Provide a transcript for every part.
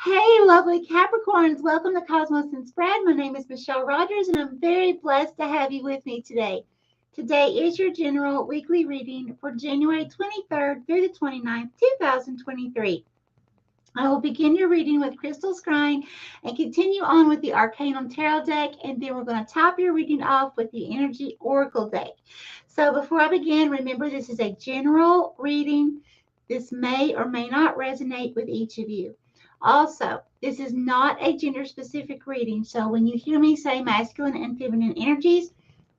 Hey, lovely Capricorns. Welcome to Cosmos and Spread. My name is Michelle Rogers, and I'm very blessed to have you with me today. Today is your general weekly reading for January 23rd through the 29th, 2023. I will begin your reading with Crystal Scrying and continue on with the Arcanum Tarot deck, and then we're going to top your reading off with the Energy Oracle deck. So before I begin, remember this is a general reading. This may or may not resonate with each of you. Also, this is not a gender-specific reading, so when you hear me say masculine and feminine energies,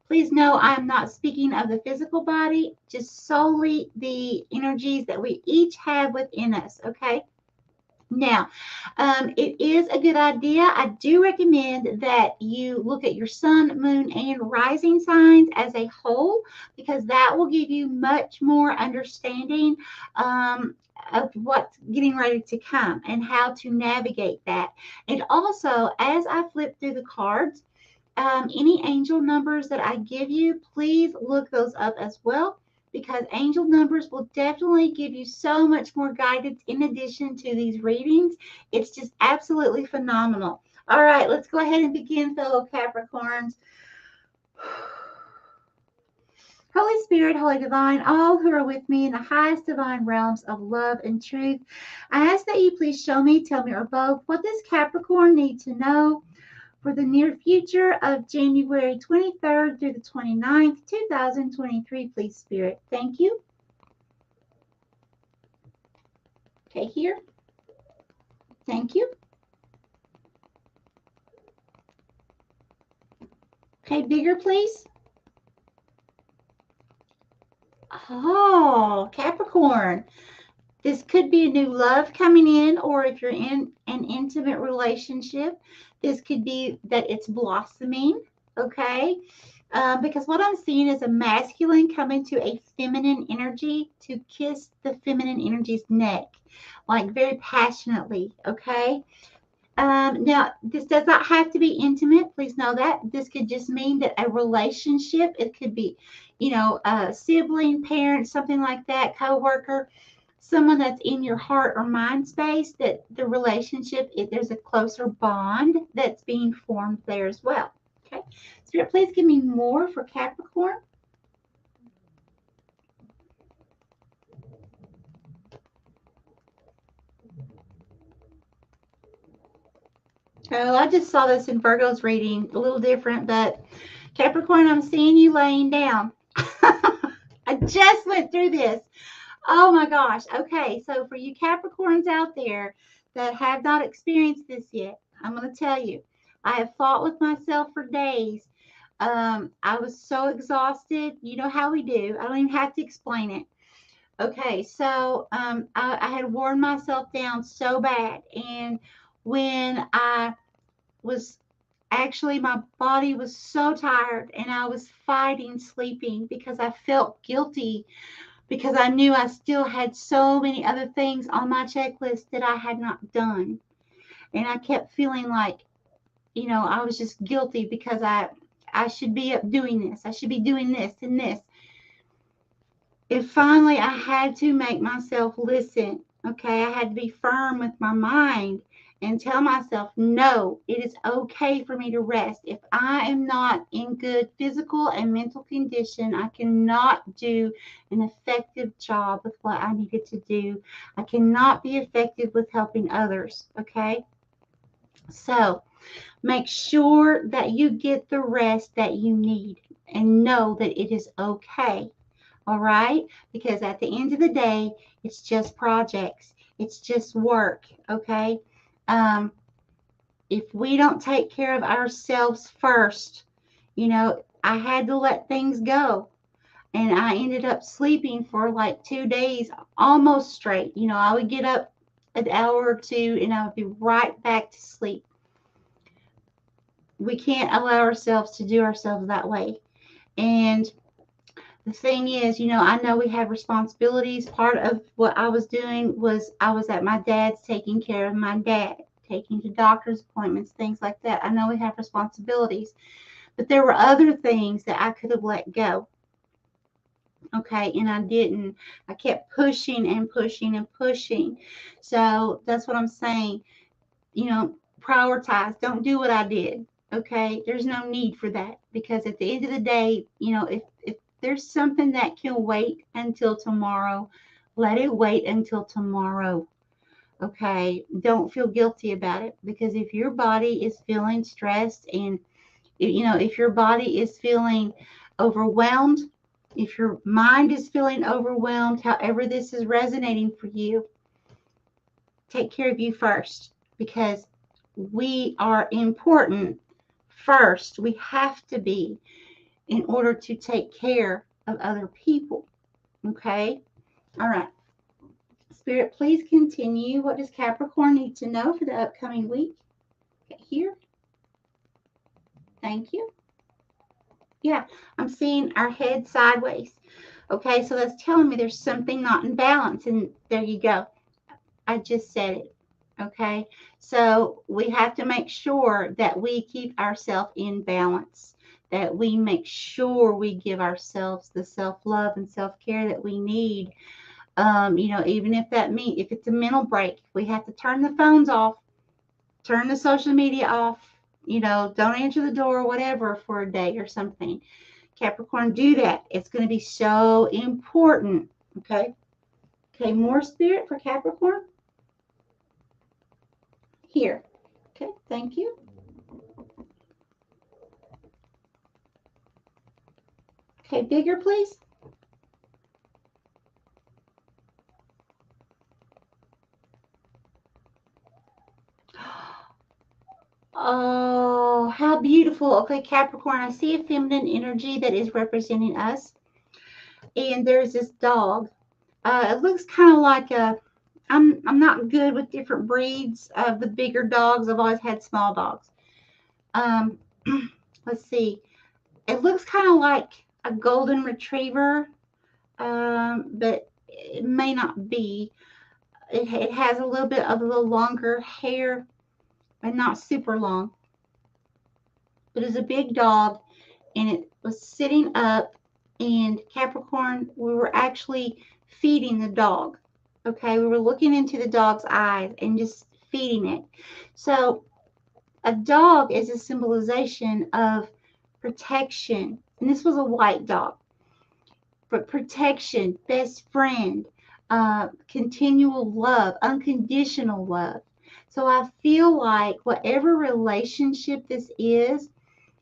please know I'm not speaking of the physical body, just solely the energies that we each have within us, okay? Now, it is a good idea. I do recommend that you look at your sun, moon, and rising signs as a whole, because that will give you much more understanding of what's getting ready to come and how to navigate that. And also, as I flip through the cards, any angel numbers that I give you, please look those up as well, because angel numbers will definitely give you so much more guidance in addition to these readings. It's just absolutely phenomenal. All right, let's go ahead and begin, fellow Capricorns. Holy Spirit, Holy Divine, all who are with me in the highest divine realms of love and truth, I ask that you please show me, tell me, or both what does Capricorn need to know for the near future of January 23rd through the 29th, 2023, please, Spirit. Thank you. Okay, here. Thank you. Okay, bigger, please. Oh, Capricorn. This could be a new love coming in, or if you're in an intimate relationship, this could be that it's blossoming, okay? Because what I'm seeing is a masculine coming to a feminine energy to kiss the feminine energy's neck, like very passionately, okay? Now, this does not have to be intimate. Please know that. This could just mean that a relationship, it could be, a sibling, parent, something like that, coworker, someone that's in your heart or mind space, that the relationship, there's a closer bond that's being formed there as well. Okay. Spirit, please give me more for Capricorn. Oh, I just saw this in Virgo's reading, a little different, but Capricorn, I'm seeing you laying down. I just went through this. Oh my gosh. Okay, so for you Capricorns out there that have not experienced this yet, I'm going to tell you, I have fought with myself for days. I was so exhausted. You know how we do. I don't even have to explain it. Okay, so I had worn myself down so bad. And when I was actually, my body was so tired and I was fighting sleeping because I felt guilty, because I knew I still had so many other things on my checklist that I had not done. And I kept feeling like, I was just guilty because I should be up doing this. I should be doing this and this. And finally, I had to make myself listen. Okay, I had to be firm with my mind and tell myself, no, it is okay for me to rest. If I am not in good physical and mental condition, I cannot do an effective job with what I needed to do. I cannot be effective with helping others. Okay, so make sure that you get the rest that you need and know that it is okay. All right, because at the end of the day, it's just projects, it's just work. Okay, if we don't take care of ourselves first, I had to let things go, and I ended up sleeping for like 2 days almost straight. I would get up an hour or two and I would be right back to sleep. We can't allow ourselves to do ourselves that way. And the thing is, I know we have responsibilities. Part of what I was doing was I was at my dad's taking care of my dad, taking to doctor's appointments, things like that. I know we have responsibilities, but there were other things that I could have let go. Okay, and I didn't. I kept pushing and pushing and pushing. So that's what I'm saying. prioritize. Don't do what I did. Okay. There's no need for that, because at the end of the day, if there's something that can wait until tomorrow, let it wait until tomorrow. Okay. Don't feel guilty about it, because if your body is feeling stressed, and if your body is feeling overwhelmed, if your mind is feeling overwhelmed, however this is resonating for you, take care of you first, because we are important first. We have to be, in order to take care of other people. Okay? All right. Spirit, please continue. What does Capricorn need to know for the upcoming week? Okay, here. Thank you. Yeah, I'm seeing our head sideways. Okay, so that's telling me there's something not in balance. And there you go. I just said it. Okay, so we have to make sure that we keep ourselves in balance, that we make sure we give ourselves the self-love and self-care that we need. Even if that means, if it's a mental break, we have to turn the phones off, turn the social media off, don't answer the door or whatever for a day or something. Capricorn, do that. It's going to be so important. Okay. Okay, more spirit for Capricorn. Here. Okay, thank you. Okay, bigger, please. Oh, how beautiful. Okay, Capricorn, I see a feminine energy that is representing us. And there's this dog. It looks kind of like I'm not good with different breeds of the bigger dogs. I've always had small dogs. Let's see. It looks kind of like a golden retriever, but it may not be. It has a little bit of a little longer hair, and not super long. But it's a big dog, and it was sitting up. And Capricorn, we were actually feeding the dog. Okay, we were looking into the dog's eyes and just feeding it. So a dog is a symbolization of protection. And this was a white dog. But protection, best friend, continual love, unconditional love. So I feel like whatever relationship this is,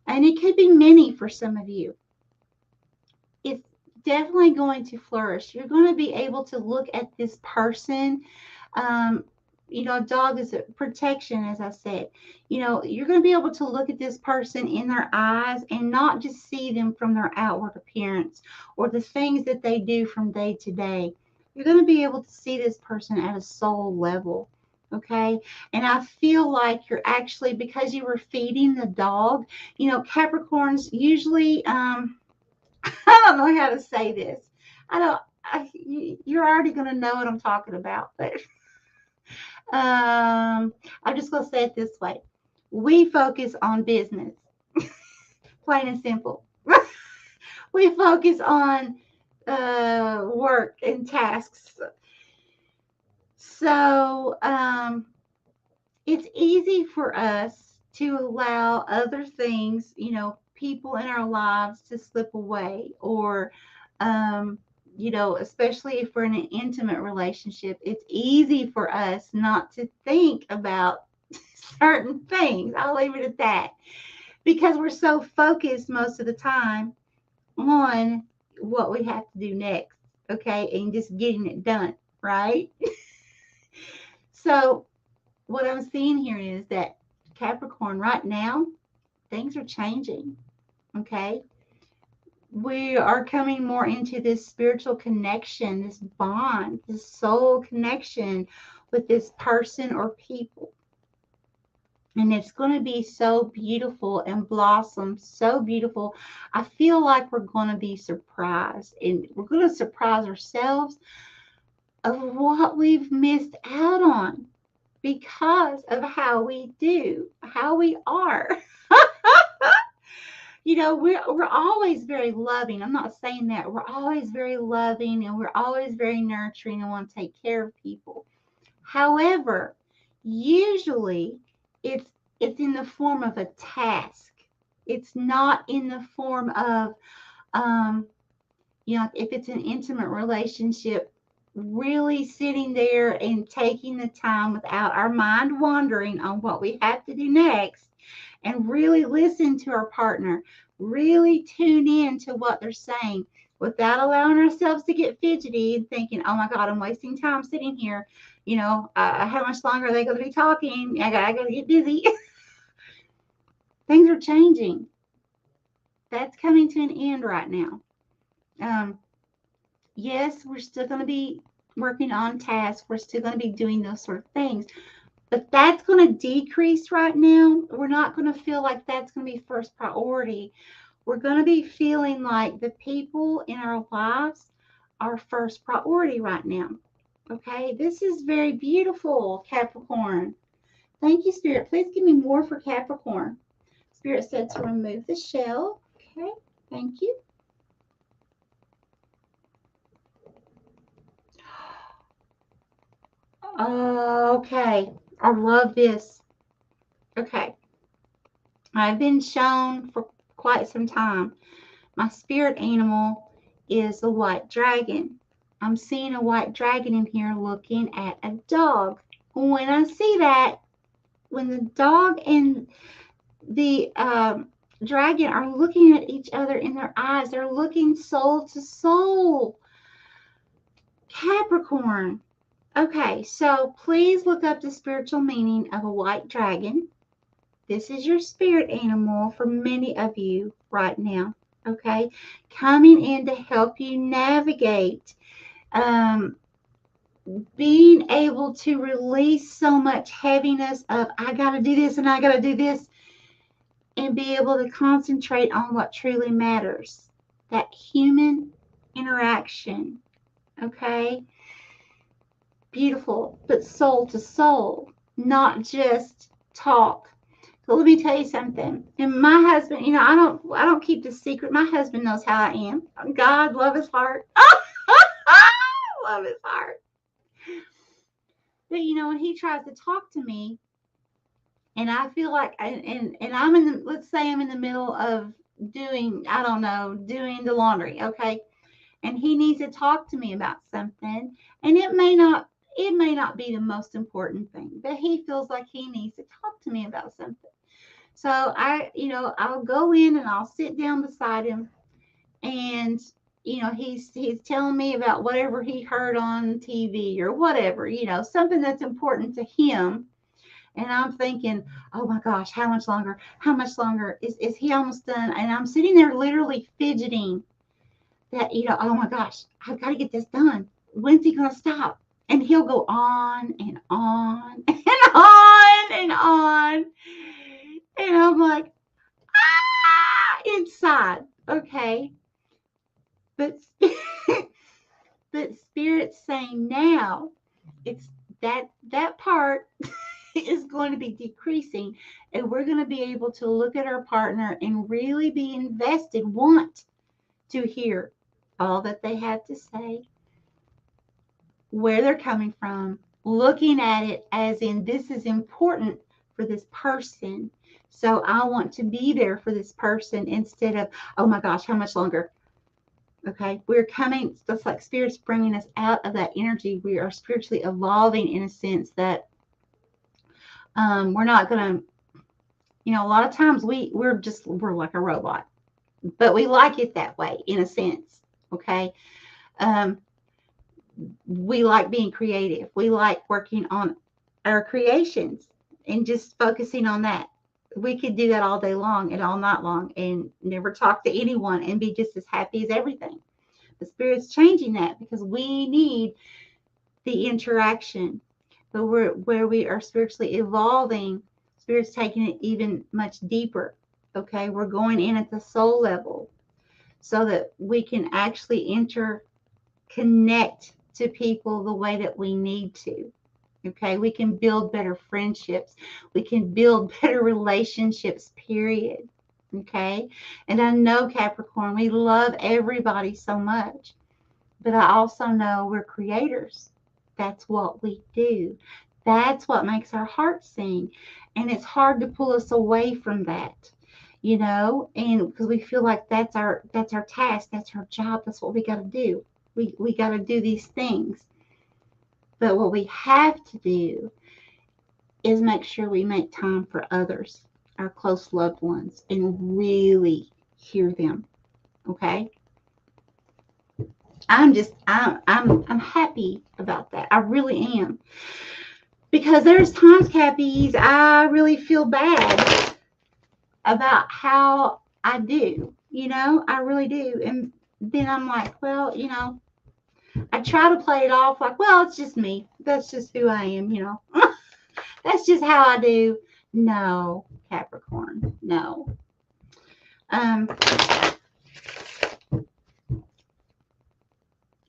and it could be many for some of you, it's definitely going to flourish. You're going to be able to look at this person. A dog is a protection, as I said. You're going to be able to look at this person in their eyes and not just see them from their outward appearance or the things that they do from day to day. You're going to be able to see this person at a soul level. Okay. And I feel like you're actually, because you were feeding the dog, Capricorns usually, I don't know how to say this. You're already going to know what I'm talking about, but I'm just going to say it this way. We focus on business, plain and simple. We focus on work and tasks. So it's easy for us to allow other things, people in our lives to slip away, or especially if we're in an intimate relationship, it's easy for us not to think about certain things. I'll leave it at that, because we're so focused most of the time on what we have to do next, okay, and just getting it done, right? So what I'm seeing here is that Capricorn, right now, things are changing, okay? We are coming more into this spiritual connection, this bond, this soul connection with this person or people. And it's going to be so beautiful and blossom so beautiful. I feel like we're going to be surprised, and we're going to surprise ourselves of what we've missed out on because of how we do, how we are. We're always very loving. I'm not saying that. We're always very loving, and we're always very nurturing and want to take care of people. However, usually it's in the form of a task. It's not in the form of if it's an intimate relationship, really sitting there and taking the time without our mind wandering on what we have to do next, and really listen to our partner, really tune in to what they're saying without allowing ourselves to get fidgety and thinking, oh my God, I'm wasting time sitting here. How much longer are they going to be talking? I got to get busy. Things are changing. That's coming to an end right now. Yes, we're still going to be working on tasks. We're still going to be doing those sort of things. But that's going to decrease right now. We're not going to feel like that's going to be first priority. We're going to be feeling like the people in our lives are first priority right now. Okay, this is very beautiful, Capricorn. Thank you, Spirit. Please give me more for Capricorn. Spirit said to remove the shell. Okay, thank you. Okay, I love this. Okay, I've been shown for quite some time. My spirit animal is a white dragon. I'm seeing a white dragon in here looking at a dog. When I see that, when the dog and the dragon are looking at each other in their eyes, they're looking soul to soul. Capricorn. Okay, so please look up the spiritual meaning of a white dragon. This is your spirit animal for many of you right now. Okay, coming in to help you navigate, being able to release so much heaviness of I got to do this and I got to do this, and be able to concentrate on what truly matters, that human interaction. Okay, beautiful, but soul to soul, not just talk. So let me tell you something. And my husband, I don't keep this secret. My husband knows how I am. God, love his heart. Love his heart. But when he tries to talk to me, and I feel like, and I'm let's say I'm in the middle of doing, I don't know, doing the laundry, okay? And he needs to talk to me about something, and it may not be the most important thing, but he feels like he needs to talk to me about something. So I'll go in and I'll sit down beside him, and he's telling me about whatever he heard on TV or whatever, something that's important to him. And I'm thinking, oh my gosh, how much longer? How much longer? Is he almost done? And I'm sitting there literally fidgeting that, oh my gosh, I've got to get this done. When's he going to stop? And he'll go on and on and on and on. And I'm like, inside. Okay. But Spirit's saying now, it's that part is going to be decreasing, and we're going to be able to look at our partner and really be invested, want to hear all that they have to say, where they're coming from, looking at it as in this is important for this person. So I want to be there for this person instead of, oh my gosh, how much longer? Okay, we're coming, just like Spirit's bringing us out of that energy. We are spiritually evolving in a sense that we're not going to, a lot of times we're like a robot, but we like it that way in a sense. Okay. We like being creative. We like working on our creations and just focusing on that. We could do that all day long and all night long and never talk to anyone and be just as happy as everything. The Spirit's changing that because we need the interaction. But where we are spiritually evolving, Spirit's taking it even much deeper. Okay, we're going in at the soul level so that we can actually connect to people the way that we need to. Okay, we can build better friendships. We can build better relationships, period. Okay, and I know, Capricorn, we love everybody so much, but I also know we're creators. That's what we do. That's what makes our hearts sing. And it's hard to pull us away from that, you know, and because we feel like that's our task, that's our job, that's what we got to do. We got to do these things. But what we have to do is make sure we make time for others, our close loved ones, and really hear them. Okay? I'm happy about that. I really am. Because there's times, Cappies, I really feel bad about how I do. You know, I really do. And then I'm like, well, you know, I try to play it off like, well, it's just me. That's just who I am, you know. That's just how I do. No, Capricorn, no.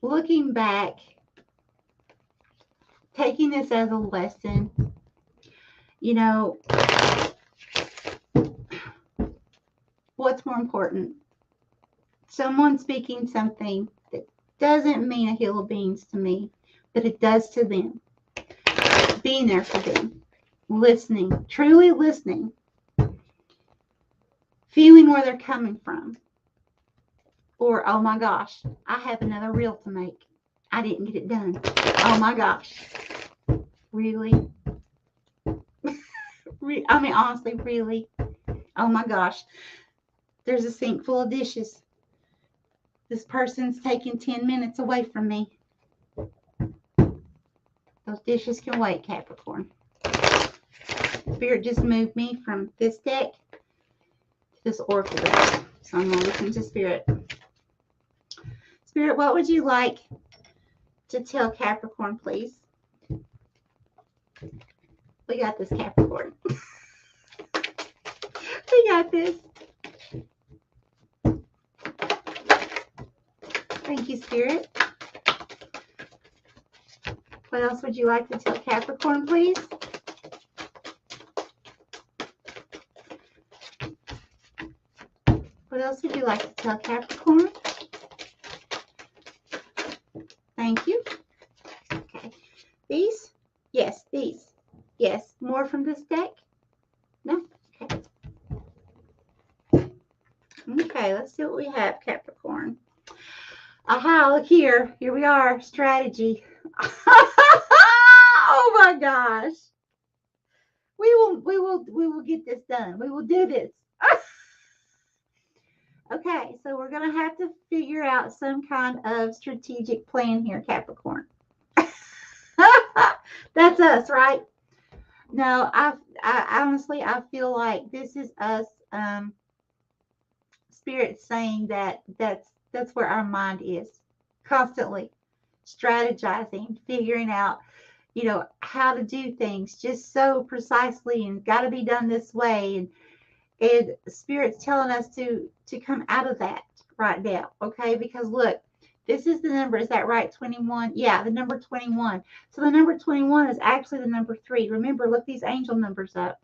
Looking back, taking this as a lesson, you know, what's more important? Someone speaking something that doesn't mean a hill of beans to me, but it does to them. Being there for them. Listening. Truly listening. Feeling where they're coming from. Or, oh my gosh, I have another reel to make. I didn't get it done. Oh my gosh. Really? I mean, honestly, really? Oh my gosh. There's a sink full of dishes. This person's taking 10 minutes away from me. Those dishes can wait, Capricorn. Spirit just moved me from this deck to this oracle deck. So I'm going to listen to Spirit. Spirit, what would you like to tell Capricorn, please? We got this, Capricorn. We got this. Thank you, Spirit. What else would you like to tell Capricorn, please? What else would you like to tell Capricorn? Thank you. Okay. These? Yes, these. Yes. More from this deck? No? Okay. Okay, let's see what we have, Capricorn. Aha, look here. Here we are. Strategy. Oh my gosh. We will get this done. We will do this. Okay, so we're going to have to figure out some kind of strategic plan here, Capricorn. That's us, right? No, I honestly, I feel like this is us, Spirit saying that's where our mind is, constantly strategizing, figuring out, you know, how to do things just so precisely and got to be done this way. And Spirit's telling us to come out of that right now, okay? Because look, this is the number. Is that right? 21? Yeah, the number 21. So the number 21 is actually the number 3. Remember, look these angel numbers up.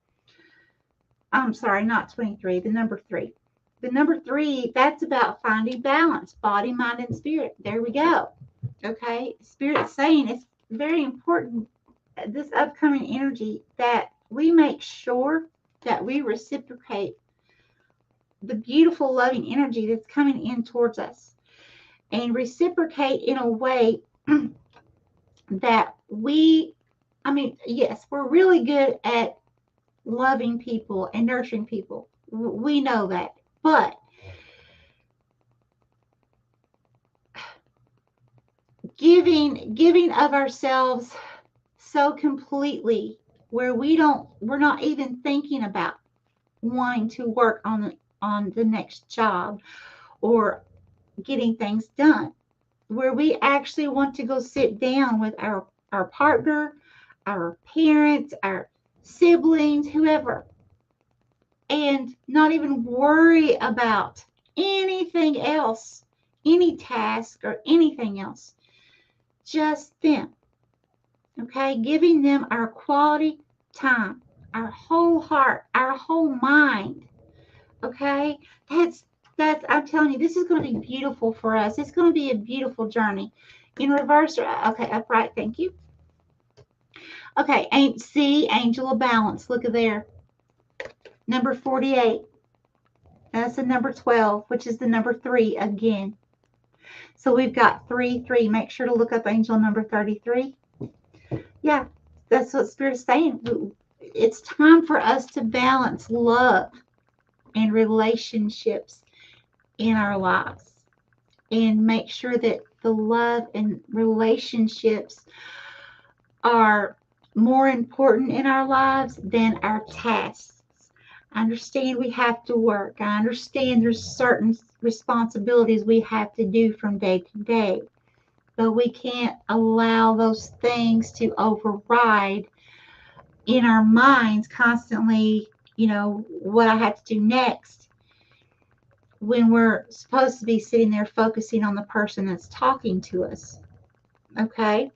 I'm sorry, not 23, the number 3. The number 3, that's about finding balance, body, mind, and spirit. There we go. Okay? Spirit's saying it's very important, this upcoming energy, that we make sure that we reciprocate the beautiful, loving energy that's coming in towards us, and reciprocate in a way that yes, we're really good at loving people and nurturing people. We know that. But giving of ourselves so completely, where we're not even thinking about wanting to work on the next job or getting things done, where we actually want to go sit down with our partner, our parents, our siblings, whoever, and not even worry about anything else, any task or anything else, just them. Okay, giving them our quality time, our whole heart, our whole mind. Okay, that's I'm telling you, this is going to be beautiful for us. It's going to be a beautiful journey. In reverse, okay, upright, thank you. Okay, see, angel of balance. Look at there. Number 48. That's the number 12, which is the number 3 again. So we've got 3, 3. Make sure to look up angel number 33. Yeah, that's what Spirit's saying. It's time for us to balance love and relationships in our lives and make sure that the love and relationships are more important in our lives than our tasks. I understand we have to work. I understand there's certain responsibilities we have to do from day to day, but we can't allow those things to override in our minds constantly, what I have to do next, when we're supposed to be sitting there focusing on the person that's talking to us. Okay?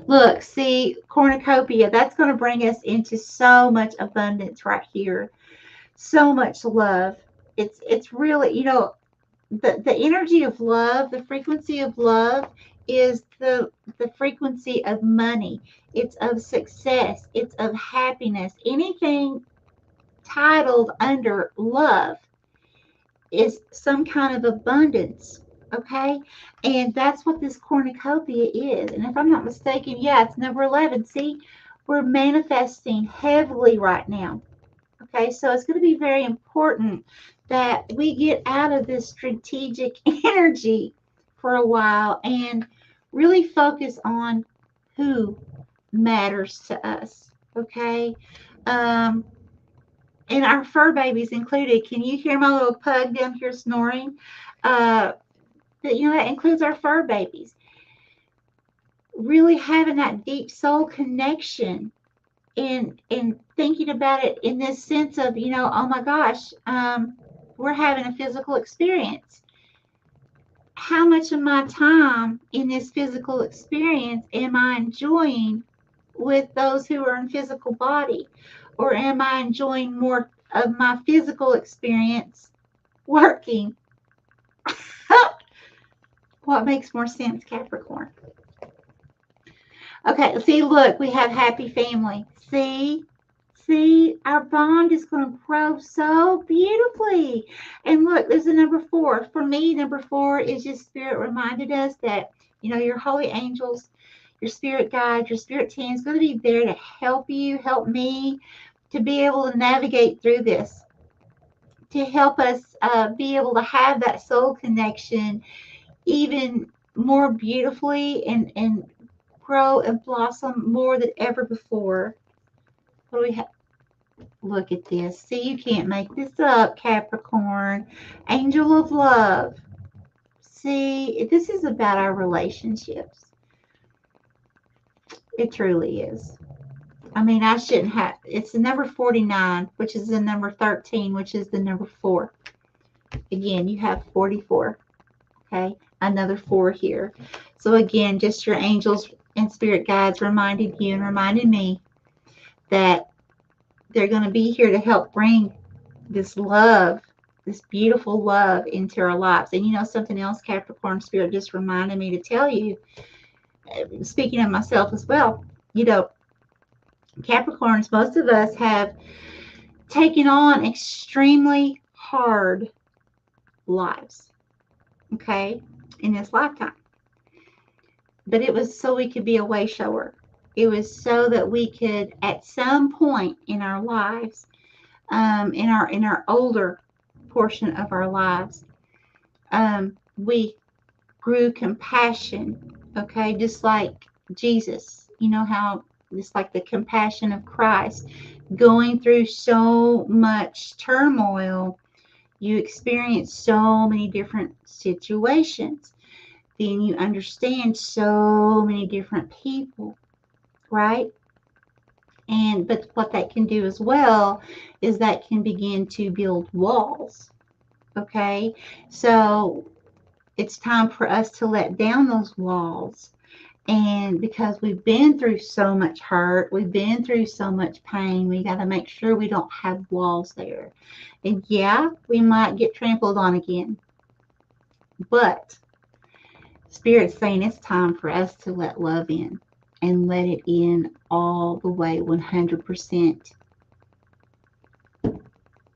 Look, see, cornucopia, that's going to bring us into so much abundance right here. So much love. It's really, the energy of love, the frequency of love is the frequency of money. It's of success. It's of happiness. Anything titled under love is some kind of abundance. Okay, and that's what this cornucopia is. And if I'm not mistaken, yeah, it's number 11. See, we're manifesting heavily right now. Okay, so it's going to be very important that we get out of this strategic energy for a while and really focus on who matters to us. Okay, and our fur babies included. Can you hear my little pug down here snoring? That includes our fur babies. Really having that deep soul connection and thinking about it in this sense of, oh my gosh, we're having a physical experience. How much of my time in this physical experience am I enjoying with those who are in physical body? Or am I enjoying more of my physical experience working? What makes more sense, Capricorn? Okay, see, look, we have happy family. See, our bond is going to grow so beautifully. And look, there's a number 4. For me, number 4 is just Spirit reminded us that, your holy angels, your spirit guides, your spirit team is going to be there to help you, help me, to be able to navigate through this, to help us be able to have that soul connection even more beautifully and grow and blossom more than ever before. What do we have? Look at this. See, you can't make this up, Capricorn. Angel of love. See, this is about our relationships. It truly is. I mean, I shouldn't have. It's the number 49, which is the number 13, which is the number 4. Again, you have 44. Okay, another 4 here. So again, just your angels and spirit guides reminding you and reminding me that they're going to be here to help bring this love, this beautiful love into our lives. And something else, Capricorn Spirit just reminded me to tell you, speaking of myself as well, Capricorns, most of us have taken on extremely hard lives, okay, in this lifetime. But it was so we could be a way shower. It was so that we could, at some point in our lives, in our older portion of our lives, we grew compassion. Okay, just like Jesus. How just like the compassion of Christ, going through so much turmoil, you experience so many different situations. Then you understand so many different people, right? But what that can do as well is that can begin to build walls. Okay, so it's time for us to let down those walls. And because we've been through so much hurt, we've been through so much pain, we got to make sure we don't have walls there. And yeah, we might get trampled on again. But Spirit's saying it's time for us to let love in and let it in all the way 100%.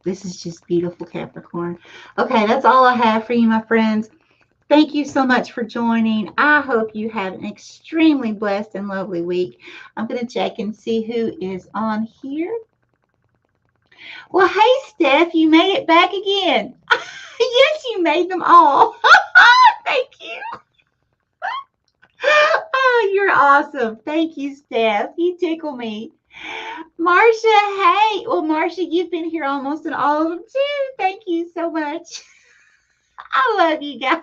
This is just beautiful, Capricorn. Okay, that's all I have for you, my friends. Thank you so much for joining. I hope you have an extremely blessed and lovely week. I'm going to check and see who is on here. Well, hey, Steph, you made it back again. Yes, you made them all. Thank you. Oh, you're awesome. Thank you, Steph. You tickle me. Marcia, hey. Well, Marcia, you've been here almost in all of them, too. Thank you so much. I love you guys.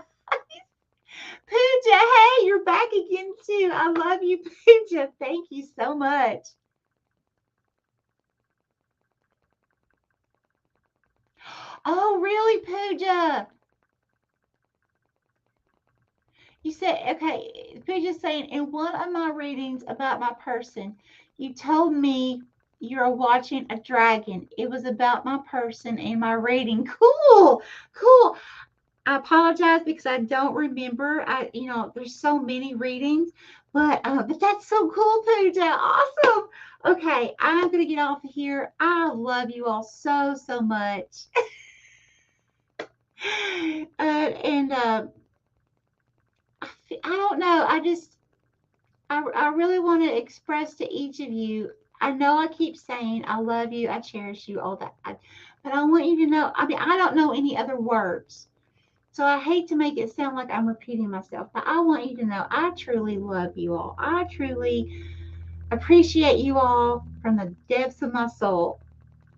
Pooja, hey, you're back again, too. I love you, Pooja. Thank you so much. Oh, really, Pooja? You said, okay, Pooja's saying, in one of my readings about my person, you told me you're watching a dragon. It was about my person in my reading. Cool, cool. I apologize because I don't remember. There's so many readings, but that's so cool, Pooja. Awesome. Okay, I'm gonna get off of here. I love you all so, so much. I don't know. I really want to express to each of you. I know I keep saying I love you, I cherish you, all that, but I want you to know. I mean, I don't know any other words, so I hate to make it sound like I'm repeating myself. But I want you to know I truly love you all. I truly appreciate you all from the depths of my soul,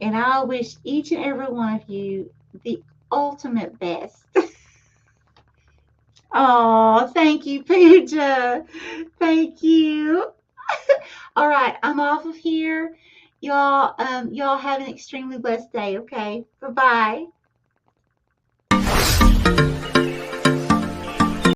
and I wish each and every one of you the ultimate best. Oh, thank you, Pooja. Thank you. All right, I'm off of here. Y'all have an extremely blessed day, okay? Bye-bye.